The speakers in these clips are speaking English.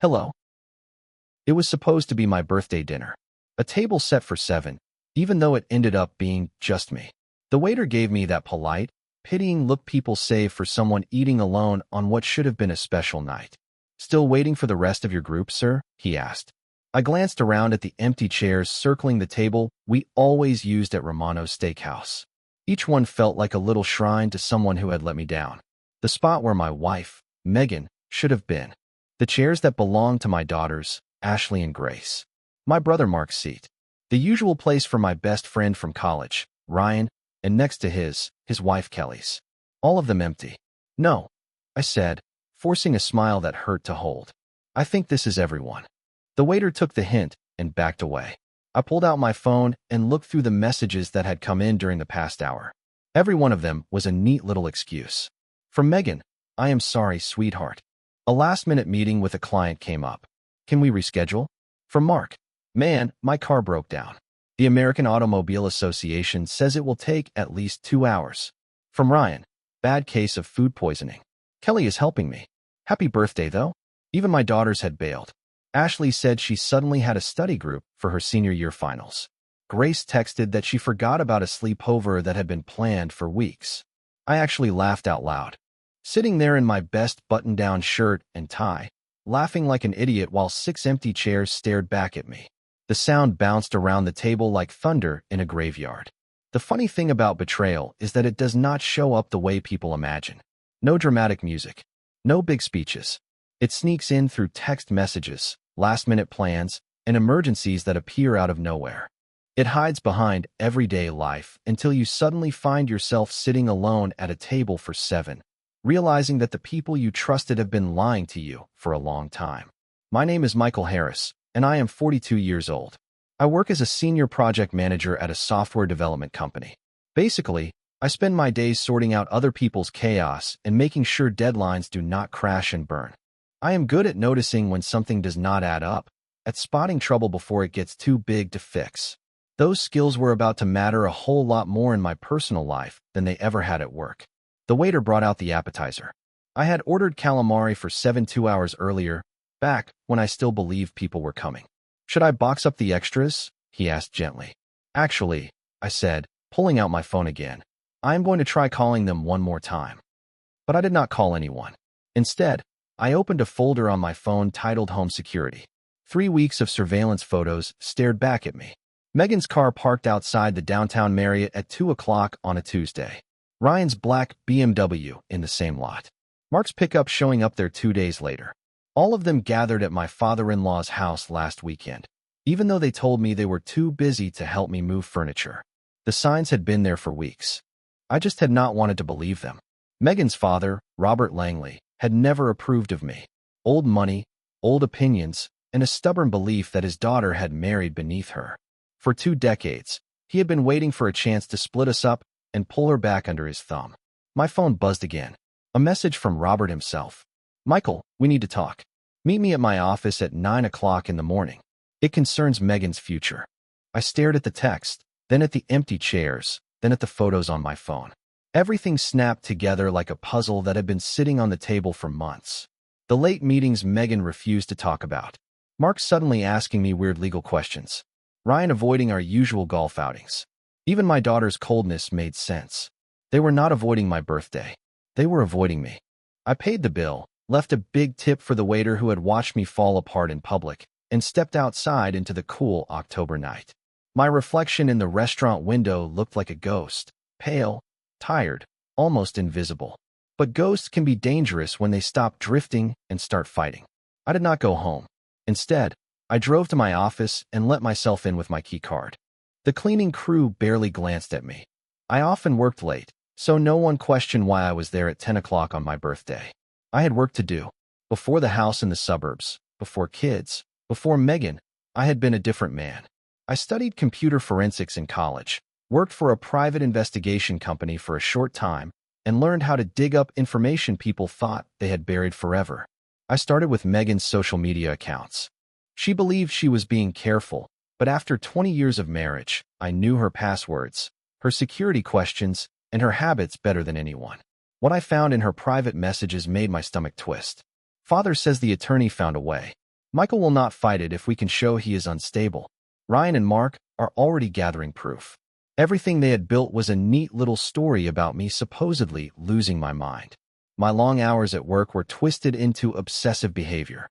Hello. It was supposed to be my birthday dinner. A table set for 7, even though it ended up being just me. The waiter gave me that polite, pitying look people save for someone eating alone on what should have been a special night. "Still waiting for the rest of your group, sir?" he asked. I glanced around at the empty chairs circling the table we always used at Romano's Steakhouse. Each one felt like a little shrine to someone who had let me down. The spot where my wife, Megan, should have been. The chairs that belonged to my daughters, Ashley and Grace. My brother Mark's seat. The usual place for my best friend from college, Ryan, and next to his wife Kelly's. All of them empty. "No," I said, forcing a smile that hurt to hold. "I think this is everyone." The waiter took the hint and backed away. I pulled out my phone and looked through the messages that had come in during the past hour. Every one of them was a neat little excuse. From Megan, "I am sorry, sweetheart. A last-minute meeting with a client came up. Can we reschedule?" From Mark, "Man, my car broke down. The American Automobile Association says it will take at least 2 hours." From Ryan, "Bad case of food poisoning. Kelly is helping me. Happy birthday, though." Even my daughters had bailed. Ashley said she suddenly had a study group for her senior year finals. Grace texted that she forgot about a sleepover that had been planned for weeks. I actually laughed out loud. Sitting there in my best button-down shirt and tie, laughing like an idiot while 6 empty chairs stared back at me. The sound bounced around the table like thunder in a graveyard. The funny thing about betrayal is that it does not show up the way people imagine. No dramatic music. No big speeches. It sneaks in through text messages, last-minute plans, and emergencies that appear out of nowhere. It hides behind everyday life until you suddenly find yourself sitting alone at a table for 7, realizing that the people you trusted have been lying to you for a long time. My name is Michael Harris, and I am 42 years old. I work as a senior project manager at a software development company. Basically, I spend my days sorting out other people's chaos and making sure deadlines do not crash and burn. I am good at noticing when something does not add up, at spotting trouble before it gets too big to fix. Those skills were about to matter a whole lot more in my personal life than they ever had at work. The waiter brought out the appetizer. I had ordered calamari for 2 hours earlier, back when I still believed people were coming. "Should I box up the extras?" he asked gently. "Actually," I said, pulling out my phone again, "I am going to try calling them one more time." But I did not call anyone. Instead, I opened a folder on my phone titled Home Security. 3 weeks of surveillance photos stared back at me. Megan's car parked outside the downtown Marriott at 2 o'clock on a Tuesday. Ryan's black BMW in the same lot. Mark's pickup showing up there 2 days later. All of them gathered at my father-in-law's house last weekend, even though they told me they were too busy to help me move furniture. The signs had been there for weeks. I just had not wanted to believe them. Megan's father, Robert Langley, had never approved of me. Old money, old opinions, and a stubborn belief that his daughter had married beneath her. For 2 decades, he had been waiting for a chance to split us up and pull her back under his thumb. My phone buzzed again. A message from Robert himself. "Michael, we need to talk. Meet me at my office at 9 o'clock in the morning. It concerns Megan's future." I stared at the text, then at the empty chairs, then at the photos on my phone. Everything snapped together like a puzzle that had been sitting on the table for months. The late meetings Megan refused to talk about. Mark suddenly asking me weird legal questions. Ryan avoiding our usual golf outings. Even my daughter's coldness made sense. They were not avoiding my birthday. They were avoiding me. I paid the bill, left a big tip for the waiter who had watched me fall apart in public, and stepped outside into the cool October night. My reflection in the restaurant window looked like a ghost, pale, tired, almost invisible. But ghosts can be dangerous when they stop drifting and start fighting. I did not go home. Instead, I drove to my office and let myself in with my key card. The cleaning crew barely glanced at me. I often worked late, so no one questioned why I was there at 10 o'clock on my birthday. I had work to do. Before the house in the suburbs, before kids, before Megan, I had been a different man. I studied computer forensics in college, worked for a private investigation company for a short time, and learned how to dig up information people thought they had buried forever. I started with Megan's social media accounts. She believed she was being careful, but after 20 years of marriage, I knew her passwords, her security questions, and her habits better than anyone. What I found in her private messages made my stomach twist. "Father says the attorney found a way. Michael will not fight it if we can show he is unstable. Ryan and Mark are already gathering proof. Everything they had built was a neat little story about me supposedly losing my mind. My long hours at work were twisted into obsessive behavior.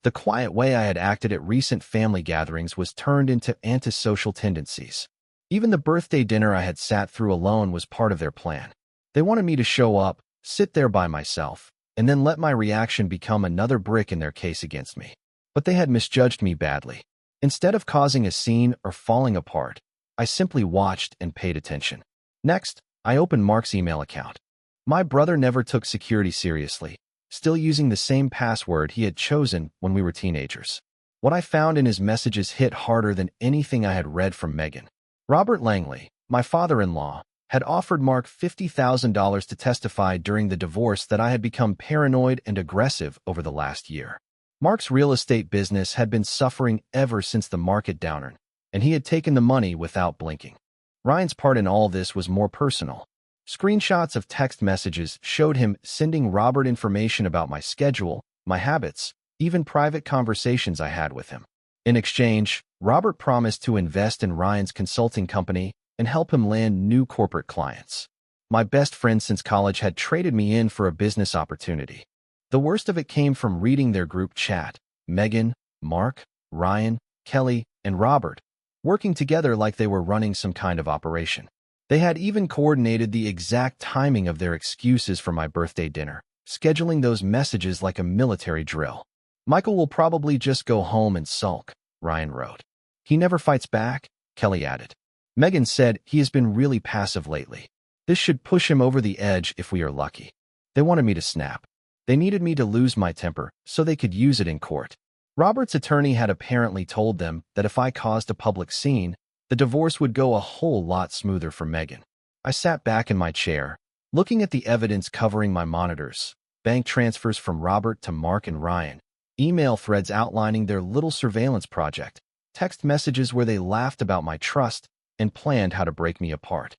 The quiet way I had acted at recent family gatherings was turned into antisocial tendencies. Even the birthday dinner I had sat through alone was part of their plan. They wanted me to show up, sit there by myself, and then let my reaction become another brick in their case against me. But they had misjudged me badly. Instead of causing a scene or falling apart, I simply watched and paid attention. Next, I opened Mark's email account. My brother never took security seriously, still using the same password he had chosen when we were teenagers. What I found in his messages hit harder than anything I had read from Megan. Robert Langley, my father-in-law, had offered Mark $50,000 to testify during the divorce that I had become paranoid and aggressive over the last year. Mark's real estate business had been suffering ever since the market downturn, and he had taken the money without blinking. Ryan's part in all this was more personal. Screenshots of text messages showed him sending Robert information about my schedule, my habits, even private conversations I had with him. In exchange, Robert promised to invest in Ryan's consulting company and help him land new corporate clients. My best friend since college had traded me in for a business opportunity. The worst of it came from reading their group chat. Megan, Mark, Ryan, Kelly, and Robert, working together like they were running some kind of operation. They had even coordinated the exact timing of their excuses for my birthday dinner, scheduling those messages like a military drill. Michael will probably just go home and sulk, Ryan wrote. He never fights back, Kelly added. Megan said he has been really passive lately. This should push him over the edge if we are lucky. They wanted me to snap. They needed me to lose my temper so they could use it in court. Robert's attorney had apparently told them that if I caused a public scene, the divorce would go a whole lot smoother for Megan. I sat back in my chair, looking at the evidence covering my monitors, bank transfers from Robert to Mark and Ryan, email threads outlining their little surveillance project, text messages where they laughed about my trust and planned how to break me apart.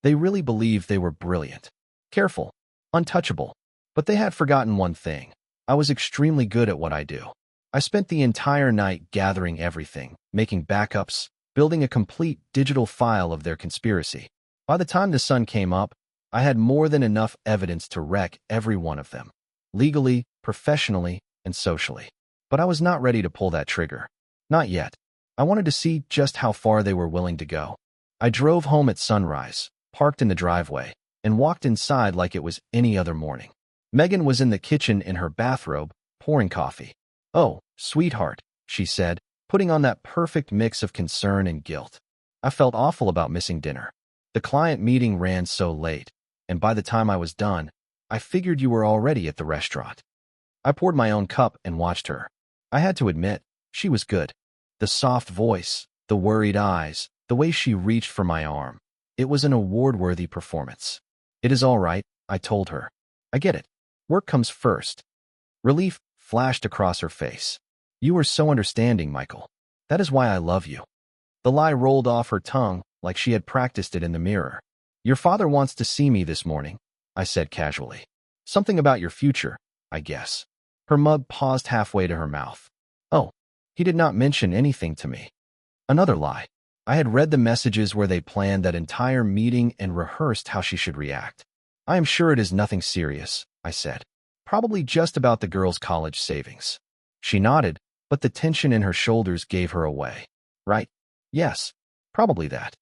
They really believed they were brilliant, careful, untouchable. But they had forgotten one thing. I was extremely good at what I do. I spent the entire night gathering everything, making backups, building a complete digital file of their conspiracy. By the time the sun came up, I had more than enough evidence to wreck every one of them, legally, professionally, and socially. But I was not ready to pull that trigger. Not yet. I wanted to see just how far they were willing to go. I drove home at sunrise, parked in the driveway, and walked inside like it was any other morning. Megan was in the kitchen in her bathrobe, pouring coffee. "Oh, sweetheart," she said, putting on that perfect mix of concern and guilt. I felt awful about missing dinner. The client meeting ran so late, and by the time I was done, I figured you were already at the restaurant. I poured my own cup and watched her. I had to admit, she was good. The soft voice, the worried eyes, the way she reached for my arm. It was an award-worthy performance. "It is all right," I told her. "I get it. Work comes first." Relief flashed across her face. "You are so understanding, Michael. That is why I love you." The lie rolled off her tongue like she had practiced it in the mirror. "Your father wants to see me this morning," I said casually. "Something about your future, I guess." Her mug paused halfway to her mouth. "Oh, he did not mention anything to me." Another lie. I had read the messages where they planned that entire meeting and rehearsed how she should react. "I am sure it is nothing serious," I said. "Probably just about the girl's college savings." She nodded, but the tension in her shoulders gave her away. "Right. Yes, probably that."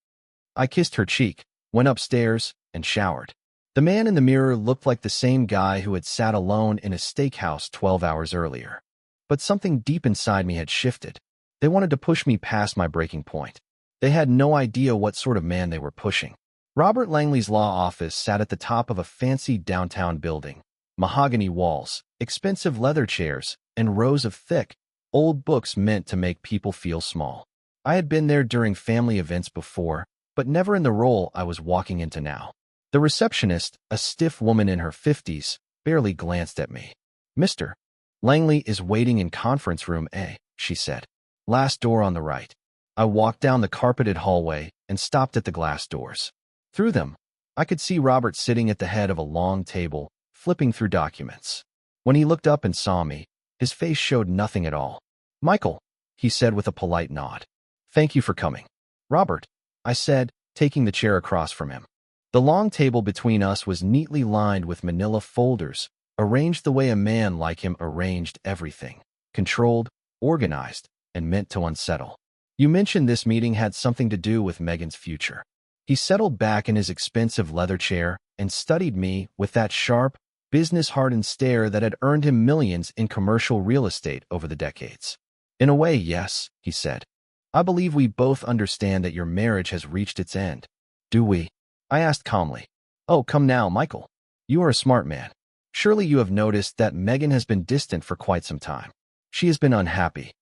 I kissed her cheek, went upstairs, and showered. The man in the mirror looked like the same guy who had sat alone in a steakhouse 12 hours earlier. But something deep inside me had shifted. They wanted to push me past my breaking point. They had no idea what sort of man they were pushing. Robert Langley's law office sat at the top of a fancy downtown building. Mahogany walls, expensive leather chairs, and rows of thick, old books meant to make people feel small. I had been there during family events before, but never in the role I was walking into now. The receptionist, a stiff woman in her 50s, barely glanced at me. "Mr. Langley is waiting in conference room A," she said. "Last door on the right." I walked down the carpeted hallway and stopped at the glass doors. Through them, I could see Robert sitting at the head of a long table, flipping through documents. When he looked up and saw me, his face showed nothing at all. Michael, he said with a polite nod. Thank you for coming. Robert, I said, taking the chair across from him. The long table between us was neatly lined with manila folders, arranged the way a man like him arranged everything. Controlled, organized, and meant to unsettle. You mentioned this meeting had something to do with Megan's future. He settled back in his expensive leather chair and studied me with that sharp, business-hardened stare that had earned him millions in commercial real estate over the decades. In a way, yes, he said. I believe we both understand that your marriage has reached its end. Do we? I asked calmly. Oh, come now, Michael. You are a smart man. Surely you have noticed that Megan has been distant for quite some time. She has been unhappy.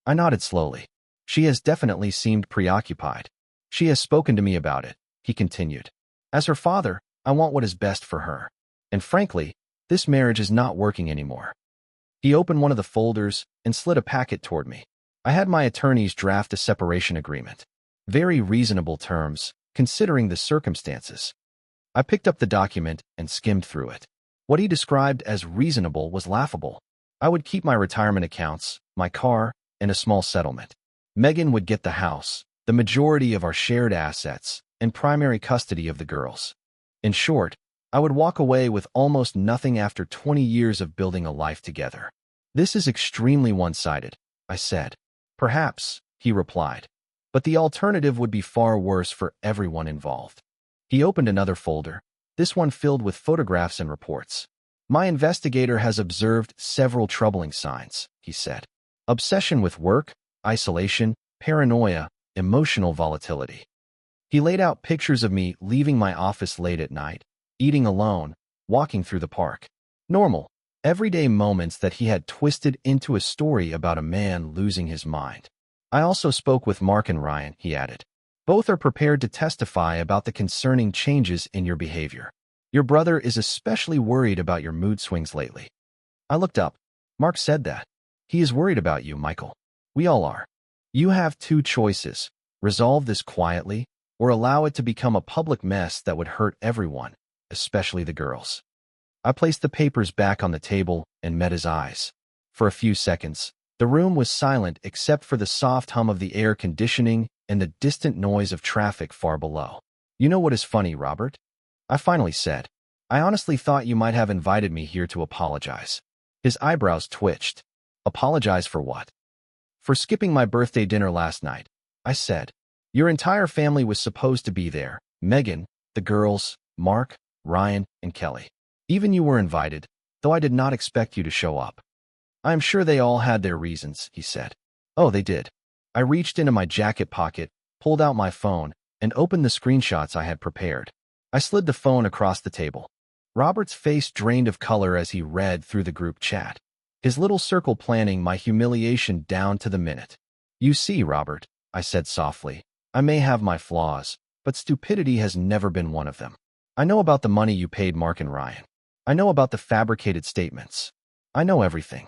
I nodded slowly. She has definitely seemed preoccupied. She has spoken to me about it, he continued. As her father, I want what is best for her. And frankly, this marriage is not working anymore. He opened one of the folders and slid a packet toward me. I had my attorneys draft a separation agreement. Very reasonable terms, considering the circumstances. I picked up the document and skimmed through it. What he described as reasonable was laughable. I would keep my retirement accounts, my car, and a small settlement. Megan would get the house, the majority of our shared assets, and primary custody of the girls. In short, I would walk away with almost nothing after 20 years of building a life together. This is extremely one-sided, I said. Perhaps, he replied. But the alternative would be far worse for everyone involved. He opened another folder, this one filled with photographs and reports. My investigator has observed several troubling signs, he said. Obsession with work, isolation, paranoia, emotional volatility. He laid out pictures of me leaving my office late at night, eating alone, walking through the park. Normal, everyday moments that he had twisted into a story about a man losing his mind. I also spoke with Mark and Ryan, he added. Both are prepared to testify about the concerning changes in your behavior. Your brother is especially worried about your mood swings lately. I looked up. Mark said that. He is worried about you, Michael. We all are. You have two choices. Resolve this quietly, or allow it to become a public mess that would hurt everyone, especially the girls. I placed the papers back on the table and met his eyes. For a few seconds, the room was silent except for the soft hum of the air conditioning and the distant noise of traffic far below. You know what is funny, Robert? I finally said. I honestly thought you might have invited me here to apologize. His eyebrows twitched. Apologize for what? For skipping my birthday dinner last night, I said. Your entire family was supposed to be there. Megan, the girls, Mark, Ryan, and Kelly. Even you were invited, though I did not expect you to show up. I am sure they all had their reasons, he said. Oh, they did. I reached into my jacket pocket, pulled out my phone, and opened the screenshots I had prepared. I slid the phone across the table. Robert's face drained of color as he read through the group chat. His little circle planning my humiliation down to the minute. You see, Robert, I said softly, I may have my flaws, but stupidity has never been one of them. I know about the money you paid Mark and Ryan. I know about the fabricated statements. I know everything.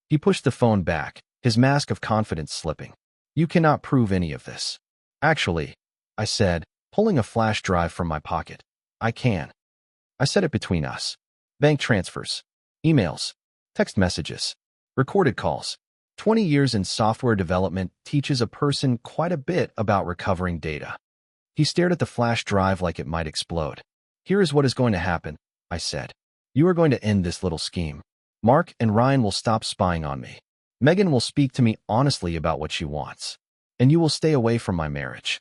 He pushed the phone back, his mask of confidence slipping. You cannot prove any of this. Actually, I said, pulling a flash drive from my pocket. I can. I said it between us. Bank transfers, emails, text messages, recorded calls. 20 years in software development teaches a person quite a bit about recovering data. He stared at the flash drive like it might explode. Here is what is going to happen, I said. You are going to end this little scheme. Mark and Ryan will stop spying on me. Megan will speak to me honestly about what she wants. And you will stay away from my marriage.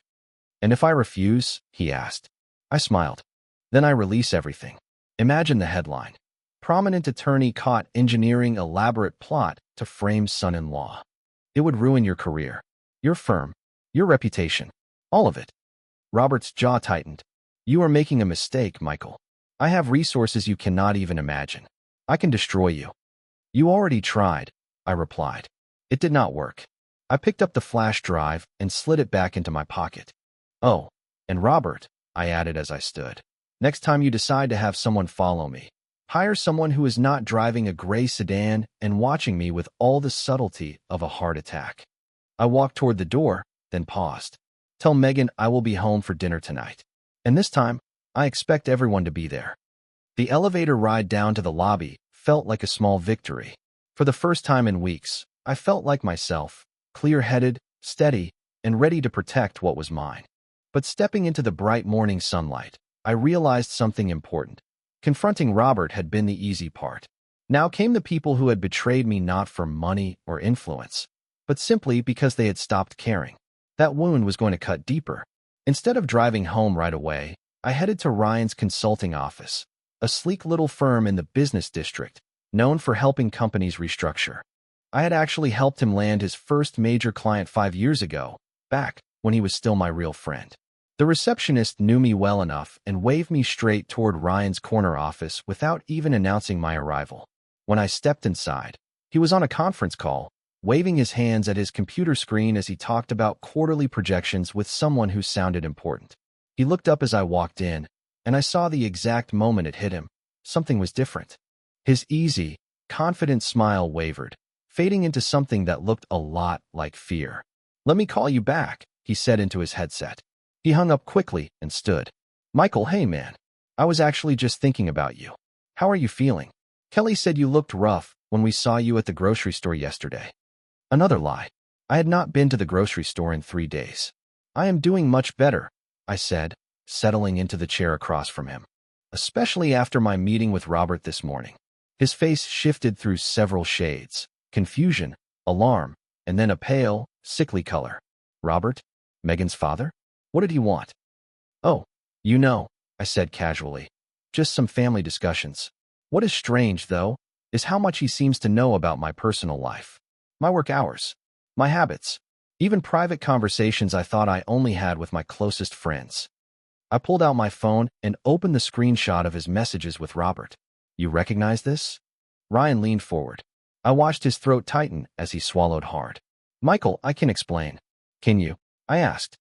And if I refuse, he asked. I smiled. Then I release everything. Imagine the headline. Prominent attorney caught engineering elaborate plot to frame son-in-law. It would ruin your career, your firm, your reputation, all of it. Robert's jaw tightened. You are making a mistake, Michael. I have resources you cannot even imagine. I can destroy you. You already tried, I replied. It did not work. I picked up the flash drive and slid it back into my pocket. Oh, and Robert, I added as I stood. Next time you decide to have someone follow me, hire someone who is not driving a gray sedan and watching me with all the subtlety of a heart attack. I walked toward the door, then paused. Tell Megan I will be home for dinner tonight. And this time, I expect everyone to be there. The elevator ride down to the lobby felt like a small victory. For the first time in weeks, I felt like myself, clear-headed, steady, and ready to protect what was mine. But stepping into the bright morning sunlight, I realized something important. Confronting Robert had been the easy part. Now came the people who had betrayed me not for money or influence, but simply because they had stopped caring. That wound was going to cut deeper. Instead of driving home right away, I headed to Ryan's consulting office, a sleek little firm in the business district, known for helping companies restructure. I had actually helped him land his first major client 5 years ago, back when he was still my real friend. The receptionist knew me well enough and waved me straight toward Ryan's corner office without even announcing my arrival. When I stepped inside, he was on a conference call, waving his hands at his computer screen as he talked about quarterly projections with someone who sounded important. He looked up as I walked in, and I saw the exact moment it hit him. Something was different. His easy, confident smile wavered, fading into something that looked a lot like fear. "Let me call you back," he said into his headset. He hung up quickly and stood. "Michael, hey man. I was actually just thinking about you. How are you feeling? Kelly said you looked rough when we saw you at the grocery store yesterday." Another lie. I had not been to the grocery store in 3 days. "I am doing much better," I said, settling into the chair across from him. "Especially after my meeting with Robert this morning." His face shifted through several shades: confusion, alarm, and then a pale, sickly color. "Robert? Megan's father? What did he want?" "Oh, you know," I said casually. "Just some family discussions. What is strange, though, is how much he seems to know about my personal life. My work hours, my habits, even private conversations I thought I only had with my closest friends." I pulled out my phone and opened the screenshot of his messages with Robert. "You recognize this?" Ryan leaned forward. I watched his throat tighten as he swallowed hard. "Michael, I can explain." "Can you?" I asked.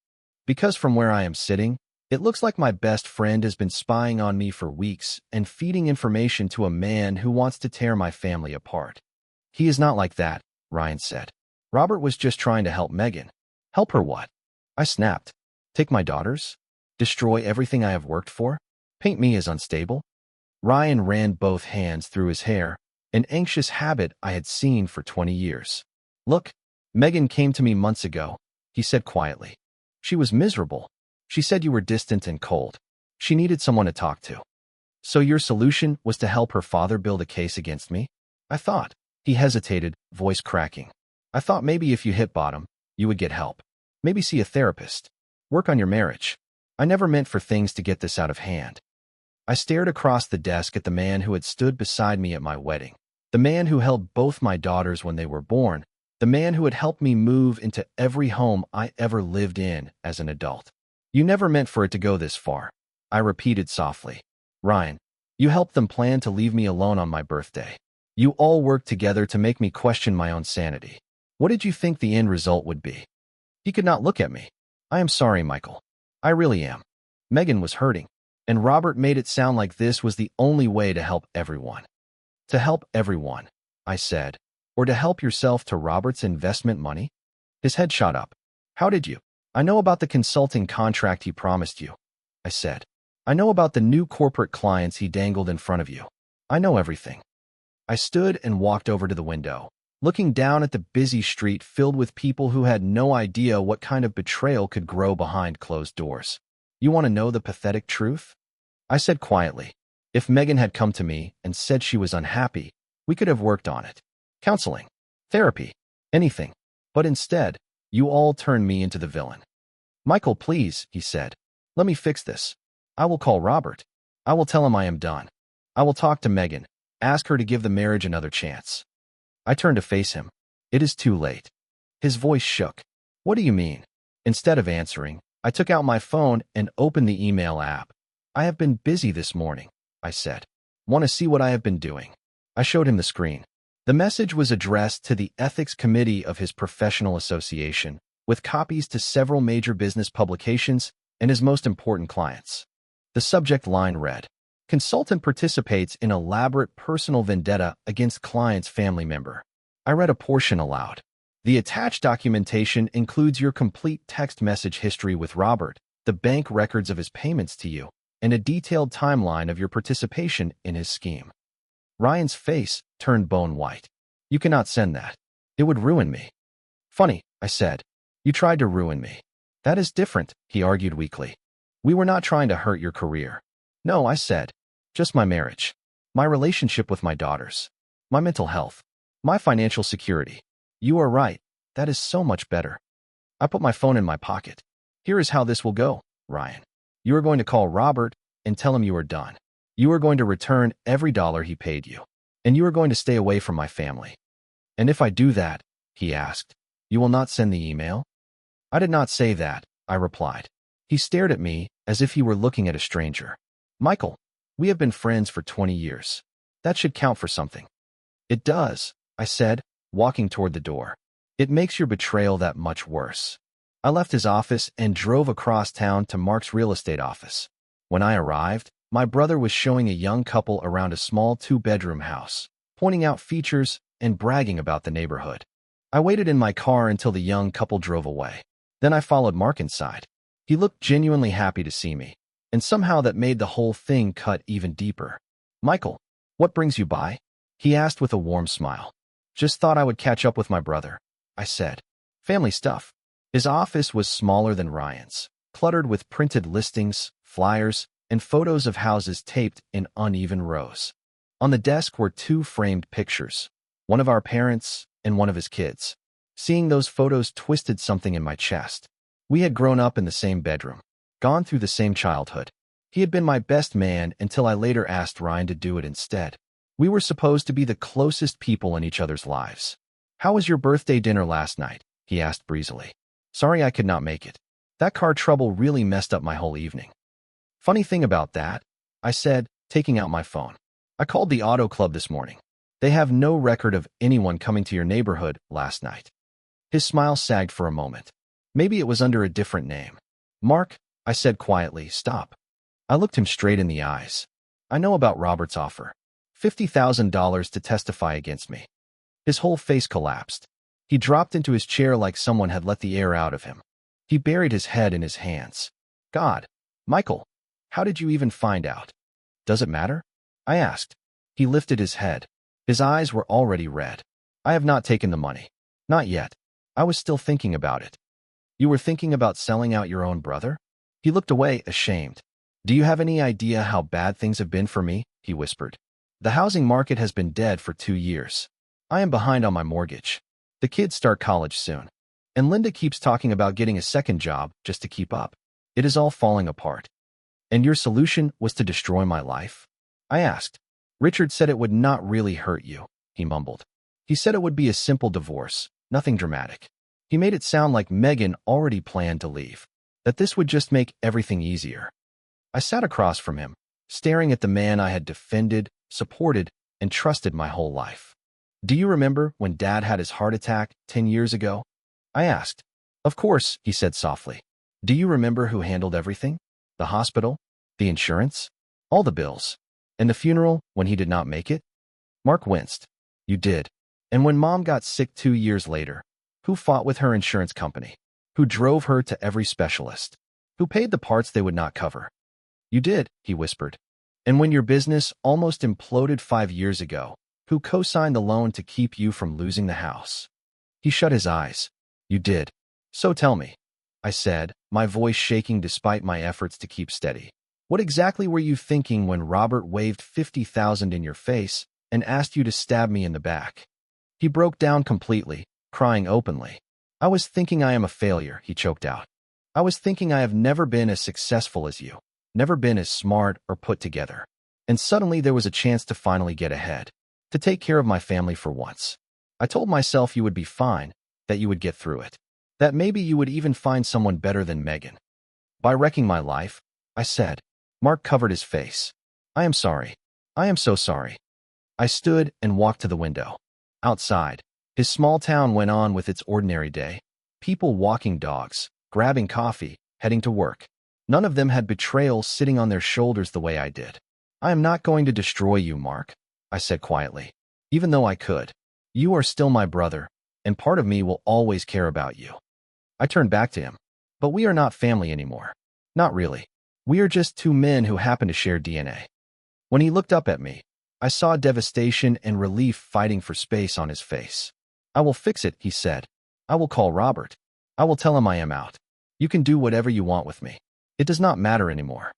"Because from where I am sitting, it looks like my best friend has been spying on me for weeks and feeding information to a man who wants to tear my family apart." "He is not like that," Ryan said. "Robert was just trying to help Megan." "Help her what?" I snapped. "Take my daughters? Destroy everything I have worked for? Paint me as unstable?" Ryan ran both hands through his hair, an anxious habit I had seen for 20 years. "Look, Megan came to me months ago," he said quietly. "She was miserable. She said you were distant and cold. She needed someone to talk to. So your solution was to help her father build a case against me?" I thought. He hesitated, voice cracking. "I thought maybe if you hit bottom, you would get help. Maybe see a therapist. Work on your marriage. I never meant for things to get this out of hand." I stared across the desk at the man who had stood beside me at my wedding, the man who held both my daughters when they were born, the man who had helped me move into every home I ever lived in as an adult. "You never meant for it to go this far," I repeated softly. "Ryan, you helped them plan to leave me alone on my birthday. You all worked together to make me question my own sanity. What did you think the end result would be?" He could not look at me. "I am sorry, Michael. I really am. Megan was hurting, and Robert made it sound like this was the only way to help everyone." "To help everyone," I said, "or to help yourself to Robert's investment money?" His head shot up. "How did you?" "I know about the consulting contract he promised you," I said. "I know about the new corporate clients he dangled in front of you. I know everything." I stood and walked over to the window, looking down at the busy street filled with people who had no idea what kind of betrayal could grow behind closed doors. "You want to know the pathetic truth?" I said quietly. "If Megan had come to me and said she was unhappy, we could have worked on it. Counseling, therapy, anything. But instead, you all turned me into the villain." "Michael, please," he said. "Let me fix this. I will call Robert. I will tell him I am done. I will talk to Megan, ask her to give the marriage another chance." I turned to face him. "It is too late." His voice shook. "What do you mean?" Instead of answering, I took out my phone and opened the email app. "I have been busy this morning," I said. "Want to see what I have been doing?" I showed him the screen. The message was addressed to the ethics committee of his professional association, with copies to several major business publications and his most important clients. The subject line read, "Consultant participates in elaborate personal vendetta against client's family member." I read a portion aloud. "The attached documentation includes your complete text message history with Robert, the bank records of his payments to you, and a detailed timeline of your participation in his scheme." Ryan's face turned bone white. "You cannot send that." It would ruin me. Funny, I said. You tried to ruin me. That is different, he argued weakly. We were not trying to hurt your career. No, I said. Just my marriage. My relationship with my daughters. My mental health. My financial security. You are right. That is so much better. I put my phone in my pocket. Here is how this will go, Ryan. You are going to call Robert and tell him you are done. You are going to return every dollar he paid you. And you are going to stay away from my family. And if I do that, he asked, you will not send the email? I did not say that, I replied. He stared at me as if he were looking at a stranger. Michael, we have been friends for 20 years. That should count for something. It does, I said, walking toward the door. It makes your betrayal that much worse. I left his office and drove across town to Mark's real estate office. When I arrived, my brother was showing a young couple around a small 2-bedroom house, pointing out features and bragging about the neighborhood. I waited in my car until the young couple drove away. Then I followed Mark inside. He looked genuinely happy to see me, and somehow that made the whole thing cut even deeper. Michael, what brings you by? He asked with a warm smile. Just thought I would catch up with my brother, I said. Family stuff. His office was smaller than Ryan's, cluttered with printed listings, flyers, and photos of houses taped in uneven rows. On the desk were 2 framed pictures, one of our parents and one of his kids. Seeing those photos twisted something in my chest. We had grown up in the same bedroom, gone through the same childhood. He had been my best man until I later asked Ryan to do it instead. We were supposed to be the closest people in each other's lives. How was your birthday dinner last night? He asked breezily. Sorry I could not make it. That car trouble really messed up my whole evening. Funny thing about that, I said, taking out my phone. I called the auto club this morning. They have no record of anyone coming to your neighborhood last night. His smile sagged for a moment. Maybe it was under a different name. Mark, I said quietly, stop. I looked him straight in the eyes. I know about Robert's offer. $50,000 to testify against me. His whole face collapsed. He dropped into his chair like someone had let the air out of him. He buried his head in his hands. God, Michael, how did you even find out? Does it matter? I asked. He lifted his head. His eyes were already red. I have not taken the money. Not yet. I was still thinking about it. You were thinking about selling out your own brother? He looked away, ashamed. Do you have any idea how bad things have been for me? He whispered. The housing market has been dead for 2 years. I am behind on my mortgage. The kids start college soon. And Linda keeps talking about getting a second job just to keep up. It is all falling apart. And your solution was to destroy my life? I asked. Richard said it would not really hurt you, he mumbled. He said it would be a simple divorce, nothing dramatic. He made it sound like Megan already planned to leave, that this would just make everything easier. I sat across from him, staring at the man I had defended, supported, and trusted my whole life. Do you remember when Dad had his heart attack 10 years ago? I asked. Of course, he said softly. Do you remember who handled everything? The hospital? The insurance? All the bills? And the funeral when he did not make it? Mark winced. You did. And when Mom got sick 2 years later, who fought with her insurance company? Who drove her to every specialist? Who paid the parts they would not cover? You did, he whispered. And when your business almost imploded 5 years ago, who co-signed the loan to keep you from losing the house? He shut his eyes. You did. So tell me, I said, my voice shaking despite my efforts to keep steady. What exactly were you thinking when Robert waved $50,000 in your face and asked you to stab me in the back? He broke down completely, crying openly. I was thinking I am a failure, he choked out. I was thinking I have never been as successful as you, never been as smart or put together. And suddenly there was a chance to finally get ahead, to take care of my family for once. I told myself you would be fine, that you would get through it, that maybe you would even find someone better than Megan. By wrecking my life, I said. Mark covered his face. I am sorry. I am so sorry. I stood and walked to the window. Outside, his small town went on with its ordinary day. People walking dogs, grabbing coffee, heading to work. None of them had betrayal sitting on their shoulders the way I did. I am not going to destroy you, Mark, I said quietly. Even though I could. You are still my brother, and part of me will always care about you. I turned back to him. But we are not family anymore. Not really. We are just 2 men who happen to share DNA. When he looked up at me, I saw devastation and relief fighting for space on his face. I will fix it, he said. I will call Robert. I will tell him I am out. You can do whatever you want with me. It does not matter anymore.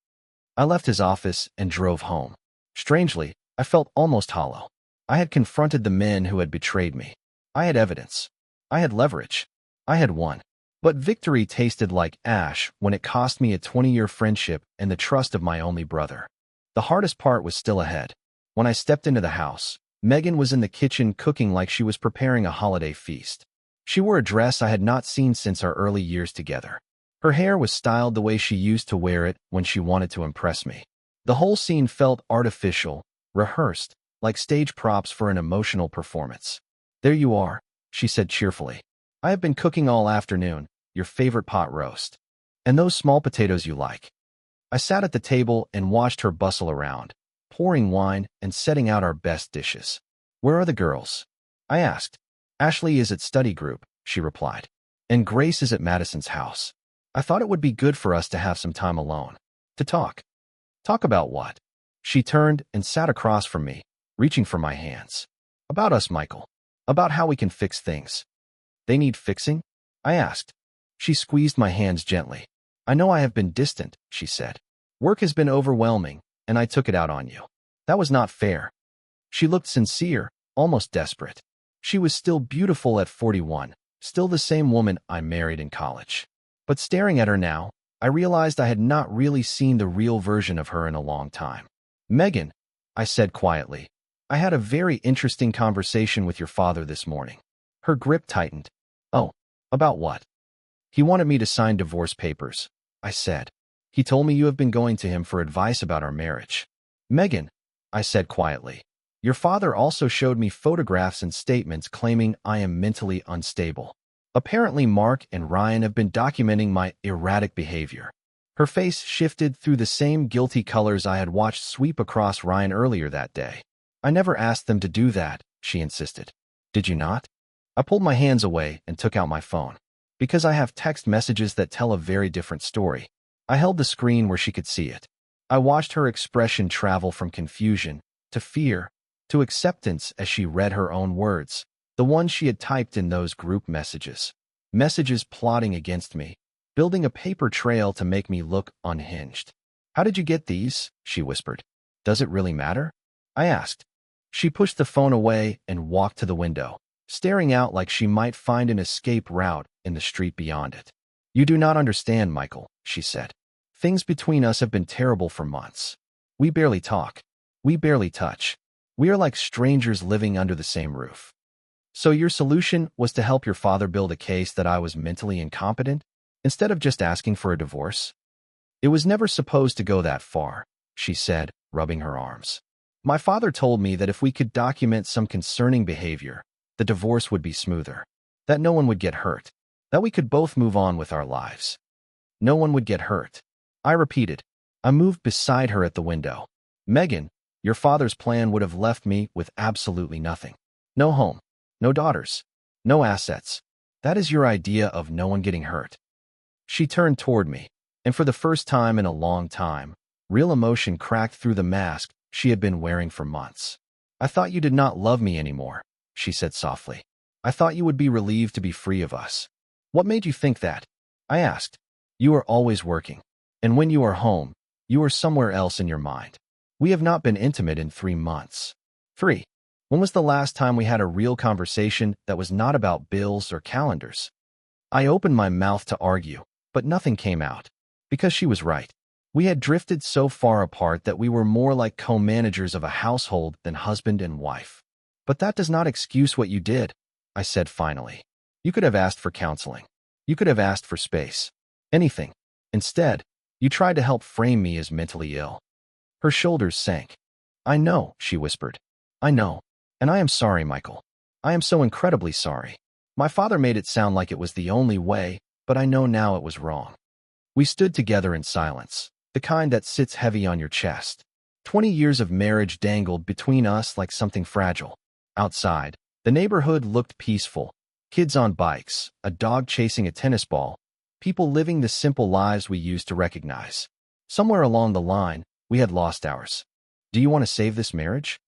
I left his office and drove home. Strangely, I felt almost hollow. I had confronted the men who had betrayed me. I had evidence. I had leverage. I had won. But victory tasted like ash when it cost me a 20-year friendship and the trust of my only brother. The hardest part was still ahead. When I stepped into the house, Megan was in the kitchen cooking like she was preparing a holiday feast. She wore a dress I had not seen since our early years together. Her hair was styled the way she used to wear it when she wanted to impress me. The whole scene felt artificial, rehearsed, like stage props for an emotional performance. There you are, she said cheerfully. I have been cooking all afternoon, your favorite pot roast. And those small potatoes you like. I sat at the table and watched her bustle around, pouring wine and setting out our best dishes. Where are the girls? I asked. Ashley is at study group, she replied. And Grace is at Madison's house. I thought it would be good for us to have some time alone. To talk. Talk about what? She turned and sat across from me, reaching for my hands. About us, Michael. About how we can fix things. They need fixing? I asked. She squeezed my hands gently. I know I have been distant, she said. Work has been overwhelming, and I took it out on you. That was not fair. She looked sincere, almost desperate. She was still beautiful at 41, still the same woman I married in college. But staring at her now, I realized I had not really seen the real version of her in a long time. Megan, I said quietly, I had a very interesting conversation with your father this morning. Her grip tightened. Oh, about what? He wanted me to sign divorce papers, I said. He told me you have been going to him for advice about our marriage. Megan, I said quietly, your father also showed me photographs and statements claiming I am mentally unstable. Apparently Mark and Ryan have been documenting my erratic behavior. Her face shifted through the same guilty colors I had watched sweep across Ryan earlier that day. I never asked them to do that, she insisted. Did you not? I pulled my hands away and took out my phone. Because I have text messages that tell a very different story. I held the screen where she could see it. I watched her expression travel from confusion to fear to acceptance as she read her own words, the ones she had typed in those group messages. Messages plotting against me, building a paper trail to make me look unhinged. How did you get these? She whispered. Does it really matter? I asked. She pushed the phone away and walked to the window, staring out like she might find an escape route in the street beyond it. You do not understand, Michael, she said. Things between us have been terrible for months. We barely talk. We barely touch. We are like strangers living under the same roof. So your solution was to help your father build a case that I was mentally incompetent, instead of just asking for a divorce? It was never supposed to go that far, she said, rubbing her arms. My father told me that if we could document some concerning behavior, the divorce would be smoother, that no one would get hurt, that we could both move on with our lives. No one would get hurt. I repeated. I moved beside her at the window. Megan, your father's plan would have left me with absolutely nothing. No home, no daughters, no assets. That is your idea of no one getting hurt. She turned toward me, and for the first time in a long time, real emotion cracked through the mask she had been wearing for months. I thought you did not love me anymore, she said softly. I thought you would be relieved to be free of us. What made you think that? I asked. You are always working, and when you are home, you are somewhere else in your mind. We have not been intimate in 3 months. 3. When was the last time we had a real conversation that was not about bills or calendars? I opened my mouth to argue, but nothing came out. Because she was right. We had drifted so far apart that we were more like co-managers of a household than husband and wife. But that does not excuse what you did, I said finally. You could have asked for counseling. You could have asked for space. Anything. Instead, you tried to help frame me as mentally ill. Her shoulders sank. I know, she whispered. I know. And I am sorry, Michael. I am so incredibly sorry. My father made it sound like it was the only way, but I know now it was wrong. We stood together in silence, the kind that sits heavy on your chest. 20 years of marriage dangled between us like something fragile. Outside, the neighborhood looked peaceful. Kids on bikes, a dog chasing a tennis ball, people living the simple lives we used to recognize. Somewhere along the line, we had lost ours. Do you want to save this marriage?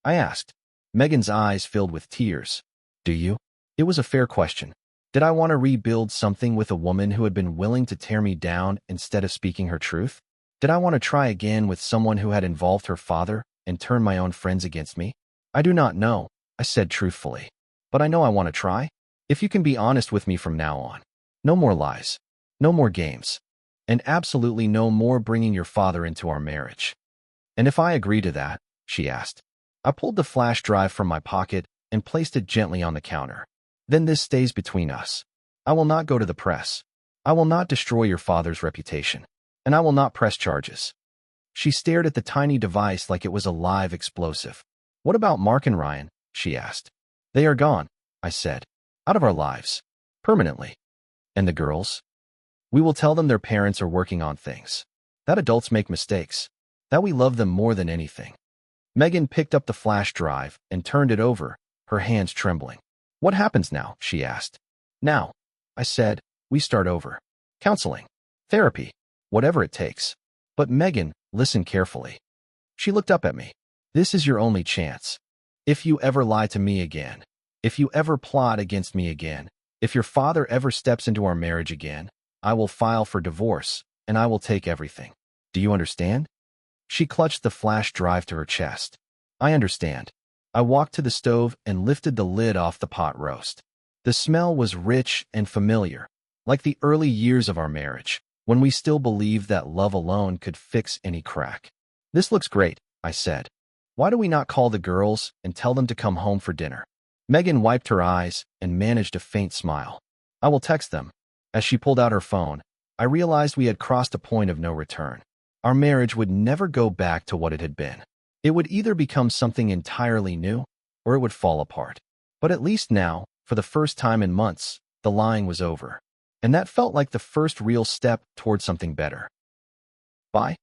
I asked. Megan's eyes filled with tears. Do you? It was a fair question. Did I want to rebuild something with a woman who had been willing to tear me down instead of speaking her truth? Did I want to try again with someone who had involved her father and turned my own friends against me? I do not know, I said truthfully. But I know I want to try. If you can be honest with me from now on. No more lies. No more games. And absolutely no more bringing your father into our marriage. And if I agree to that, she asked. I pulled the flash drive from my pocket and placed it gently on the counter. Then this stays between us. I will not go to the press. I will not destroy your father's reputation. And I will not press charges. She stared at the tiny device like it was a live explosive. What about Mark and Ryan? She asked. They are gone, I said. Out of our lives. Permanently. And the girls? We will tell them their parents are working on things. That adults make mistakes. That we love them more than anything. Megan picked up the flash drive and turned it over, her hands trembling. What happens now? She asked. Now, I said, we start over. Counseling. Therapy. Whatever it takes. But Megan, listen carefully. She looked up at me. This is your only chance. If you ever lie to me again, if you ever plot against me again, if your father ever steps into our marriage again, I will file for divorce, and I will take everything. Do you understand? She clutched the flash drive to her chest. I understand. I walked to the stove and lifted the lid off the pot roast. The smell was rich and familiar, like the early years of our marriage, when we still believed that love alone could fix any crack. This looks great, I said. Why do we not call the girls and tell them to come home for dinner? Megan wiped her eyes and managed a faint smile. I will text them. As she pulled out her phone, I realized we had crossed a point of no return. Our marriage would never go back to what it had been. It would either become something entirely new, or it would fall apart. But at least now, for the first time in months, the lying was over. And that felt like the first real step toward something better. Bye.